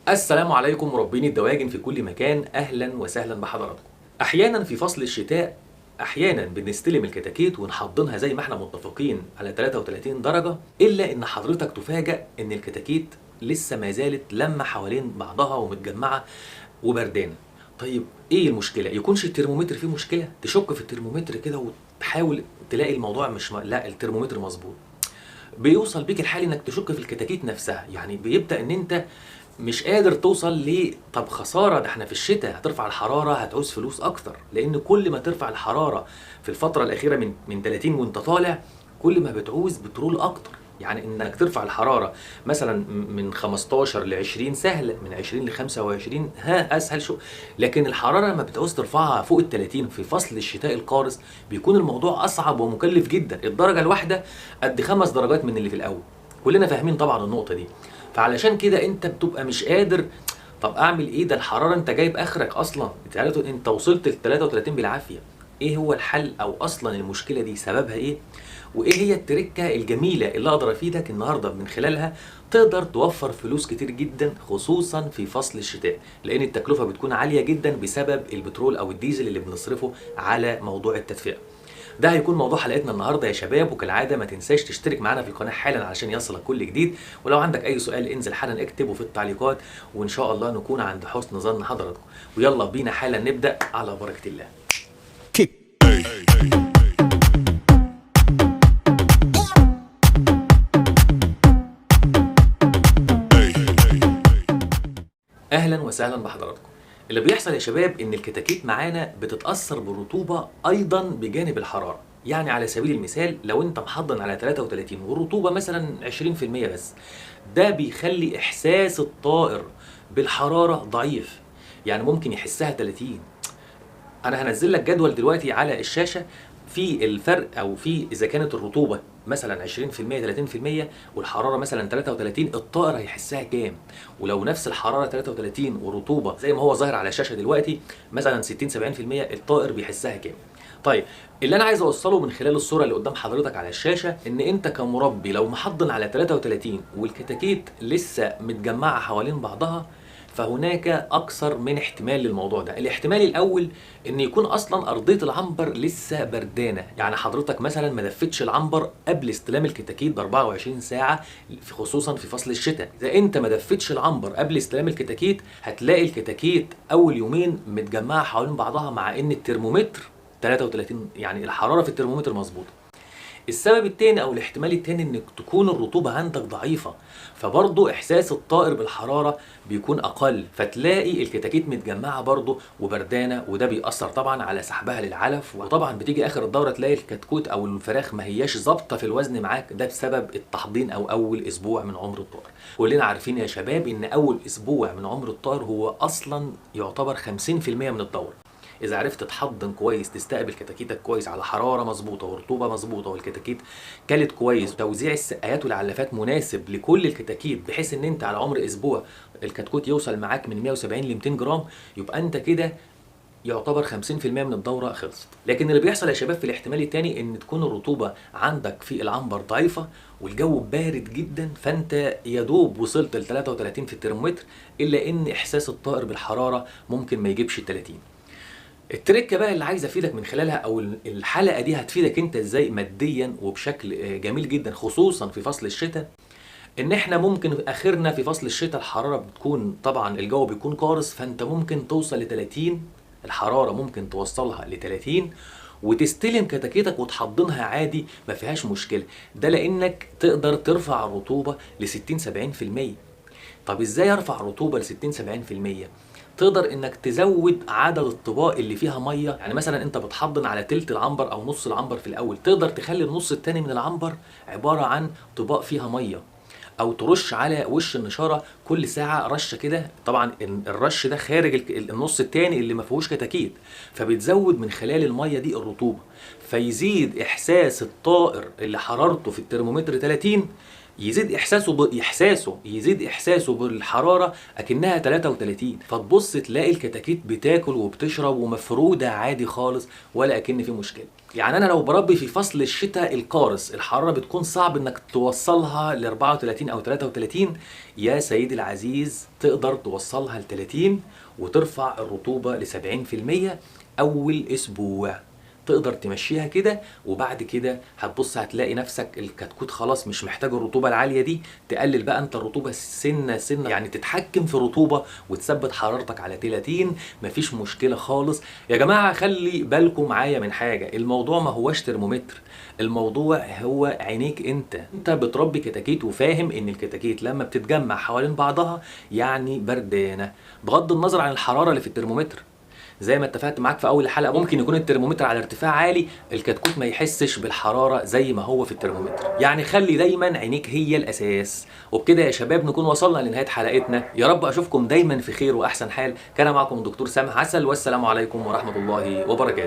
السلام عليكم مربين الدواجن في كل مكان، اهلا وسهلا بحضراتكم. احيانا في فصل الشتاء احيانا بنستلم الكتاكيت ونحضنها زي ما احنا متفقين على 33 درجة، الا ان حضرتك تفاجأ ان الكتاكيت لسه ما زالت لما حوالين بعضها ومتجمعة وبردانة. طيب ايه المشكلة؟ يكونش الترمومتر فيه مشكلة؟ تشك في الترمومتر كده وتحاول تلاقي الموضوع مش لا الترمومتر مظبوط. بيوصل بيك الحال انك تشك في الكتاكيت نفسها، يعني بيبدأ ان انت مش قادر توصل طب خساره، ده احنا في الشتاء هترفع الحراره هتعوز فلوس اكتر، لان كل ما ترفع الحراره في الفتره الاخيره من 30 وانت طالع كل ما بتعوز بترول اكتر. يعني انك ترفع الحراره مثلا من 15 ل 20 سهله، من 20 ل 25 اسهل شو، لكن الحراره لما بتعوز ترفعها فوق ال 30 في فصل الشتاء القارس بيكون الموضوع اصعب ومكلف جدا. الدرجه الواحده قد 5 درجات من اللي في الاول، كلنا فاهمين طبعا النقطه دي. فعلشان كده انت بتبقى مش قادر. طب اعمل ايه؟ ده الحراره انت جايب اخرك اصلا، انت وصلت ل 33 بالعافيه. ايه هو الحل؟ او اصلا المشكله دي سببها ايه؟ وايه هي التركه الجميله اللي اقدر افيدك النهارده من خلالها تقدر توفر فلوس كتير جدا، خصوصا في فصل الشتاء، لان التكلفه بتكون عاليه جدا بسبب البترول او الديزل اللي بنصرفه على موضوع التدفئه. ده هيكون موضوع حلقتنا النهارده يا شباب، وكالعاده ما تنساش تشترك معانا في القناه حالا علشان يصلك كل جديد، ولو عندك اي سؤال انزل حالا اكتبه في التعليقات، وان شاء الله نكون عند حسن ظن حضراتكم. ويلا بينا حالا نبدا على بركه الله. اهلا وسهلا بحضراتكم. اللي بيحصل يا شباب ان الكتاكيت معانا بتتاثر بالرطوبه ايضا بجانب الحراره. يعني على سبيل المثال لو انت محضن على 33 والرطوبه مثلا 20% بس، ده بيخلي احساس الطائر بالحراره ضعيف، يعني ممكن يحسها 30. انا هنزل لك جدول دلوقتي على الشاشه في الفرق، او في اذا كانت الرطوبه مثلا 20% 30% والحراره مثلا 33، الطائر هيحسها كام؟ ولو نفس الحراره 33 ورطوبه زي ما هو ظاهر على الشاشه دلوقتي مثلا 60 70%، الطائر بيحسها كام؟ طيب اللي انا عايز اوصله من خلال الصوره اللي قدام حضرتك على الشاشه ان انت كمربي لو محضن على 33 والكتاكيت لسه متجمعه حوالين بعضها، فهناك اكثر من احتمال للموضوع ده. الاحتمال الاول ان يكون اصلا ارضيه العنبر لسه بردانه، يعني حضرتك مثلا ما دفتش العنبر قبل استلام الكتاكيت ب 24 ساعه، خصوصا في فصل الشتاء. اذا انت ما دفتش العنبر قبل استلام الكتاكيت هتلاقي الكتاكيت اول يومين متجمعه حوالين بعضها، مع ان الترمومتر 33، يعني الحراره في الترمومتر مظبوطه. السبب التاني او الاحتمال التاني انك تكون الرطوبة عندك ضعيفة، فبرضه احساس الطائر بالحرارة بيكون اقل، فتلاقي الكتاكيت متجمعة برضه وبردانة، وده بيأثر طبعا على سحبها للعلف. وطبعا بتيجي اخر الدورة تلاقي الكتكوت او الفراخ ما هياش ظابطة في الوزن معاك، ده بسبب التحضير او اول اسبوع من عمر الطائر. كلنا عارفين يا شباب ان اول اسبوع من عمر الطائر هو اصلا يعتبر 50% من الدورة. اذا عرفت تحضن كويس، تستقبل كتاكيتك كويس على حراره مظبوطه ورطوبه مظبوطه، والكتاكيت كلت كويس، وتوزيع السقايات والعلافات مناسب لكل الكتاكيت، بحيث ان انت على عمر اسبوع الكتكوت يوصل معاك من 170 ل 200 جرام، يبقى انت كده يعتبر 50% من الدوره خلصت. لكن اللي بيحصل يا شباب في الاحتمال الثاني ان تكون الرطوبه عندك في العنبر ضعيفه والجو بارد جدا، فانت يا دوب وصلت ل 33 في الترمومتر، الا ان احساس الطائر بالحراره ممكن ما يجيبش 30. التركه بقى اللي عايز افيدك من خلالها، او الحلقه دي هتفيدك انت ازاي ماديا وبشكل جميل جدا خصوصا في فصل الشتاء، ان احنا ممكن اخرنا في فصل الشتاء الحراره بتكون طبعا الجو بيكون قارس، فانت ممكن توصل ل 30، الحراره ممكن توصلها ل 30 وتستلم كتاكيتك وتحضنها عادي ما فيهاش مشكله. ده لانك تقدر ترفع الرطوبه ل 60 70%. طب ازاي ارفع الرطوبه ل 60 70%؟ تقدر انك تزود عدد الطباق اللي فيها ميه، يعني مثلا انت بتحضن على تلت العنبر او نص العنبر في الاول، تقدر تخلي النص التاني من العنبر عباره عن طباق فيها ميه، او ترش على وش النشاره كل ساعه رشه كده. طبعا الرش ده خارج النص التاني اللي ما فيهوش كتاكيت، فبتزود من خلال الميه دي الرطوبه، فيزيد احساس الطائر اللي حرارته في الترمومتر 30 يزيد احساسه بالحراره اكنها 33. فتبص تلاقي الكتاكيت بتاكل وبتشرب ومفروده عادي خالص ولا اكن في مشكله. يعني انا لو بربي في فصل الشتاء القارس الحراره بتكون صعب انك توصلها ل 34 او 33، يا سيدي العزيز تقدر توصلها ل 30 وترفع الرطوبه ل 70% اول اسبوع. تقدر تمشيها كده، وبعد كده هتبص هتلاقي نفسك الكتكوت خلاص مش محتاج الرطوبه العاليه دي. تقلل بقى انت الرطوبه سنه سنه، يعني تتحكم في الرطوبه وتثبت حرارتك على 30. مفيش مشكله خالص يا جماعه. خلي بالكم معايا من حاجه، الموضوع ما هوش ترمومتر، الموضوع هو عينيك. انت بتربي كتاكيت وفاهم ان الكتاكيت لما بتتجمع حوالين بعضها يعني بردانه، بغض النظر عن الحراره اللي في الترمومتر. زي ما اتفقت معاك في اول الحلقه، ممكن يكون الترمومتر على ارتفاع عالي الكتكوت ما يحسش بالحراره زي ما هو في الترمومتر. يعني خلي دايما عينيك هي الاساس. وبكده يا شباب نكون وصلنا لنهايه حلقتنا، يا رب اشوفكم دايما في خير واحسن حال. كان معكم الدكتور سامح عسل، والسلام عليكم ورحمه الله وبركاته.